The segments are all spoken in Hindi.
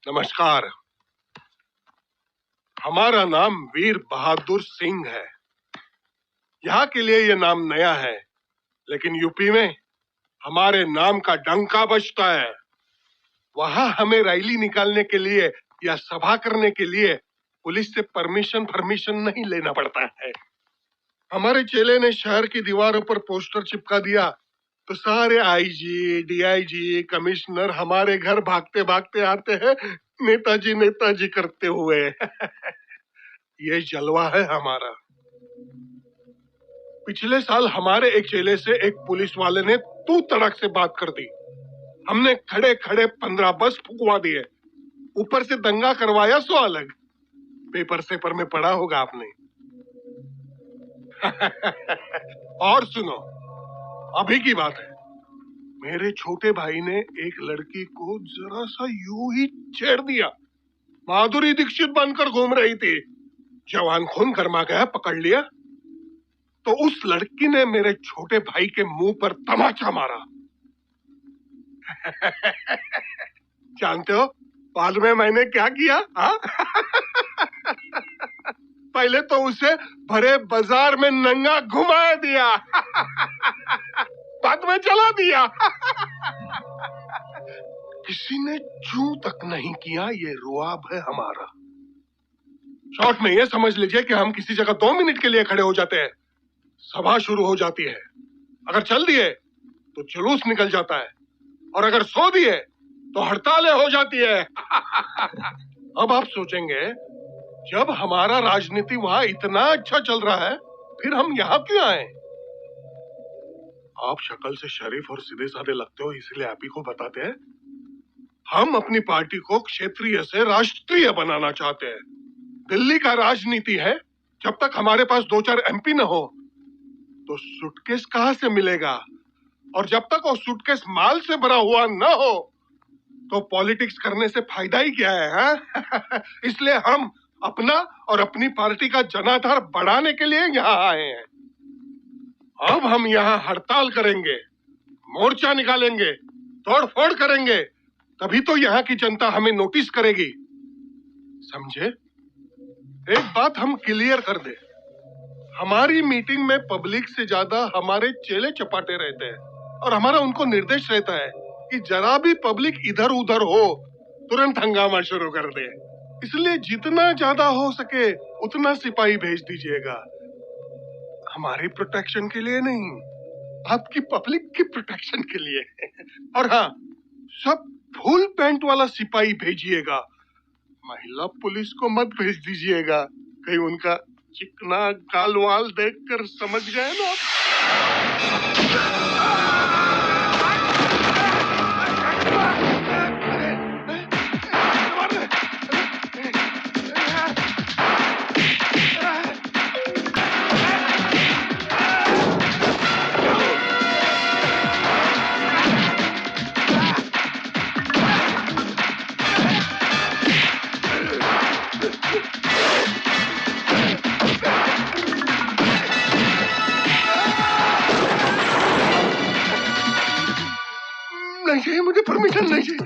नमस्कार। हमारा नाम वीर बहादुर सिंह है। यहाँ के लिए ये नाम नया है, लेकिन यूपी में हमारे नाम का डंका बजता है। वहां हमें रैली निकालने के लिए या सभा करने के लिए पुलिस से परमिशन नहीं लेना पड़ता है। हमारे चेले ने शहर की दीवारों पर पोस्टर चिपका दिया तो सारे आईजी, डीआईजी, कमिश्नर हमारे घर भागते भागते आते हैं, नेताजी नेताजी करते हुए। ये जलवा है हमारा। पिछले साल हमारे एक चेले से एक पुलिस वाले ने तू तड़क से बात कर दी। हमने खड़े खड़े 15 बस फुकवा दिए, ऊपर से दंगा करवाया सो अलग। पेपर में पढ़ा होगा आपने। और सुनो, अभी की बात है, मेरे छोटे भाई ने एक लड़की को जरा सा यूं ही छेड़ दिया। माधुरी दीक्षित बनकर घूम रही थी। जवान खून गरमा गया, पकड़ लिया तो उस लड़की ने मेरे छोटे भाई के मुंह पर तमाचा मारा। जानते हो बाद में मैंने क्या किया? पहले तो उसे भरे बाजार में नंगा घुमा दिया। बाद में चला दिया। किसी ने चू तक नहीं किया। ये रुआब है हमारा। शॉर्ट में ये समझ लीजिए कि हम किसी जगह 2 मिनट के लिए खड़े हो जाते हैं, सभा शुरू हो जाती है। अगर चल दिए तो जुलूस निकल जाता है, और अगर सो दिए तो हड़तालें हो जाती है। अब आप सोचेंगे, जब हमारा राजनीति वहां इतना अच्छा चल रहा है, फिर हम यहाँ क्यों आए? आप शक्ल से शरीफ और सीधे साधे लगते हो, इसलिए आप ही को बताते हैं। हम अपनी पार्टी को क्षेत्रीय से राष्ट्रीय बनाना चाहते हैं। दिल्ली का राजनीति है, जब तक हमारे पास 2-4 एमपी न हो तो सूटकेस कहां से मिलेगा, और जब तक वो सूटकेस माल से भरा हुआ न हो तो पॉलिटिक्स करने से फायदा ही क्या है, हा? इसलिए हम अपना और अपनी पार्टी का जनाधार बढ़ाने के लिए यहाँ आए हैं। अब हम यहाँ हड़ताल करेंगे, मोर्चा निकालेंगे, तोड़फोड़ करेंगे, तभी तो यहाँ की जनता हमें नोटिस करेगी। समझे? एक बात हम क्लियर कर दे, हमारी मीटिंग में पब्लिक से ज्यादा हमारे चेले चपाटे रहते हैं, और हमारा उनको निर्देश रहता है कि जरा भी पब्लिक इधर उधर हो तुरंत हंगामा शुरू कर दे। इसलिए जितना ज्यादा हो सके उतना सिपाही भेज दीजिएगा। हमारी प्रोटेक्शन के लिए नहीं, आपकी पब्लिक की प्रोटेक्शन के लिए। और हाँ, सब फुल पैंट वाला सिपाही भेजिएगा। महिला पुलिस को मत भेज दीजिएगा, कहीं उनका चिकना गाल वाल देखकर समझ गए ना। नहीं चाहिए, मुझे परमिशन नहीं चाहिए।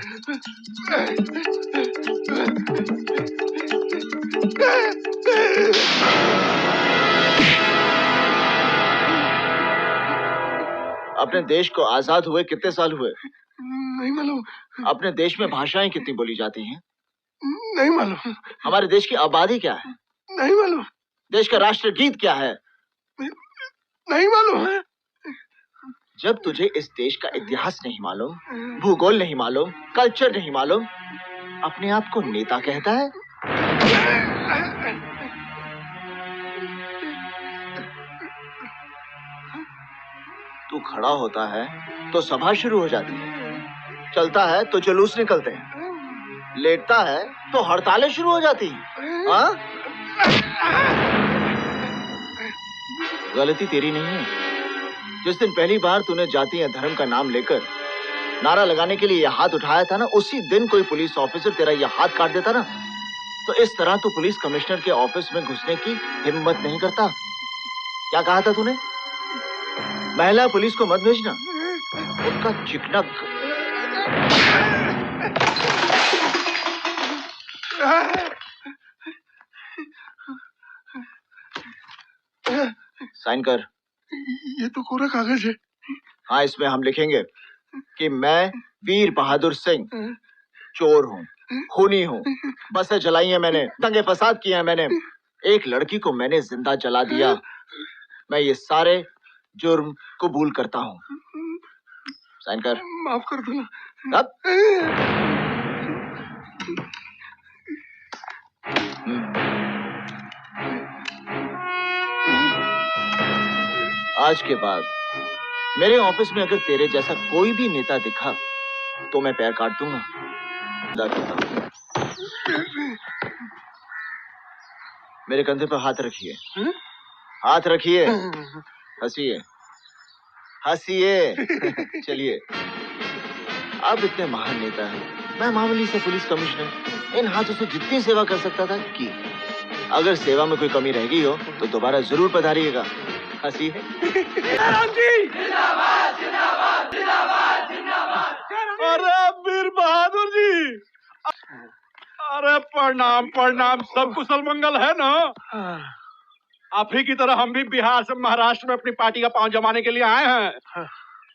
अपने देश को आजाद हुए कितने साल हुए? नहीं मालूम। अपने देश में भाषाएं कितनी बोली जाती हैं? नहीं मालूम। हमारे देश की आबादी क्या है? नहीं मालूम। देश का राष्ट्रगीत क्या है? नहीं मालूम है। जब तुझे इस देश का इतिहास नहीं मालूम, भूगोल नहीं मालूम, कल्चर नहीं मालूम, अपने आप को नेता कहता है? तू खड़ा होता है तो सभा शुरू हो जाती है, चलता है तो जुलूस निकलते हैं, लेटता है तो हड़तालें शुरू हो जाती हैं। हाँ? गलती तेरी नहीं है। जिस दिन पहली बार तूने जाति या धर्म का नाम लेकर नारा लगाने के लिए यह हाथ उठाया था ना, उसी दिन कोई पुलिस ऑफिसर तेरा यह हाथ काट देता ना, तो इस तरह तू पुलिस कमिश्नर के ऑफिस में घुसने की हिम्मत नहीं करता। क्या कहा था तूने? महिला पुलिस को मत भेजना, उनका चिकना। साइन कर। ये तो कोरा कागज है। हाँ, इसमें हम लिखेंगे कि मैं वीर बहादुर सिंह चोर हूँ, खूनी हूँ, बसें जलाई हैं मैंने, दंगे फसाद किए हैं मैंने, एक लड़की को मैंने जिंदा जला दिया। मैं ये सारे जुर्म कबूल करता हूँ। साइन कर। माफ कर दो। अब आज के बाद मेरे ऑफिस में अगर तेरे जैसा कोई भी नेता दिखा तो मैं पैर काट दूंगा। मेरे कंधे पर हाथ रखिए। हाथ रखिए। हंसिए, हंसिए। चलिए। आप इतने महान नेता हैं, मैं मामूली से पुलिस कमिश्नर इन हाथों से जितनी सेवा कर सकता था की। अगर सेवा में कोई कमी रह गई हो तो दोबारा जरूर पधारिएगा। हंसिए। जिंदाबाद जिंदाबाद जिंदाबाद जिंदाबाद। अरे वीर बहादुर जी, अरे प्रणाम प्रणाम, सब कुशल मंगल है ना? आप ही की तरह हम भी बिहार से महाराष्ट्र में अपनी पार्टी का पांव जमाने के लिए आए हैं।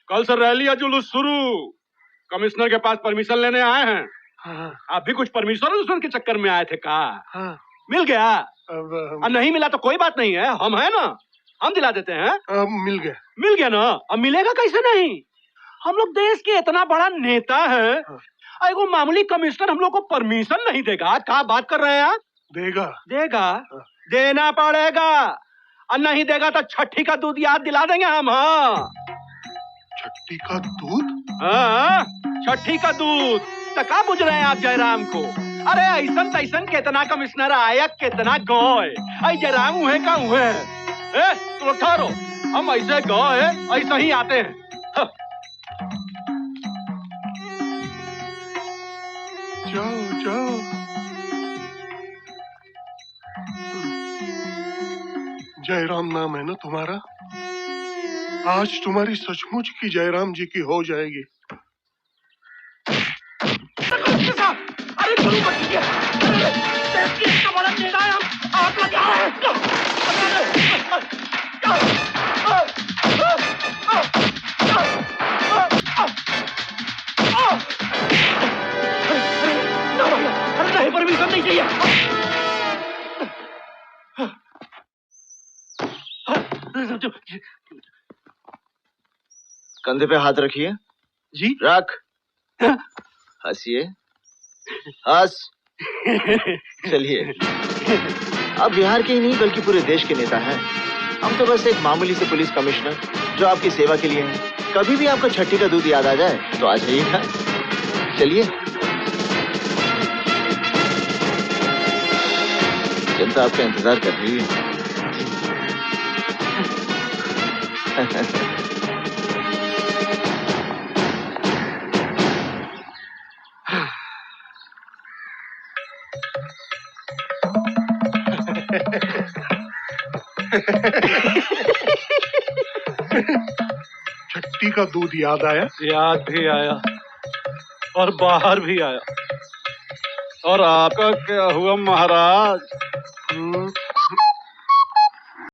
कल से रैली या जुलूस शुरू, कमिश्नर के पास परमिशन लेने आए हैं। आप भी कुछ परमिशन के चक्कर में आए थे का? मिल गया? अब नहीं मिला तो कोई बात नहीं है, हम है ना, हम दिला देते हैं। मिल गया। मिल गया ना? अब मिलेगा कैसे नहीं? हम लोग देश के इतना बड़ा नेता है, एगो मामूली कमिश्नर हम लोग को परमिशन नहीं देगा? क्या बात कर रहे हैं आप? देगा। देगा? देना पड़ेगा, और नहीं देगा तो छठी का दूध याद दिला देंगे हम। हाँ, छठी का दूध? हाँ, छठी का दूध। तो क्या बुझ रहे हैं आप जयराम को? अरे ऐसन तैसन कितना कमिश्नर आया, कितना गए, जयराम हुए का हुए। तो ठहरो, हम ऐसे गए ऐसे ही आते हैं। जाओ जाओ। जयराम नाम है ना तुम्हारा? आज तुम्हारी सचमुच की जयराम जी की हो जाएगी। अरे गुरु बच्चे, देश की इतना बड़ा नेता है, आप लगा रहे हैं। अरे नहीं, परमिशन नहीं चाहिए। कंधे पे हाथ रखिए। जी रख। हंसिए, हंस। चलिए। आप बिहार के ही नहीं बल्कि पूरे देश के नेता हैं। हम तो बस एक मामूली से पुलिस कमिश्नर जो आपकी सेवा के लिए हैं। कभी भी आपको छठी का दूध याद आ जाए तो आ जाइएगा। चलिए। जनता आपका इंतजार कर रही है। छठी का दूध याद आया? याद भी आया और बाहर भी आया। और आपका क्या हुआ महाराज?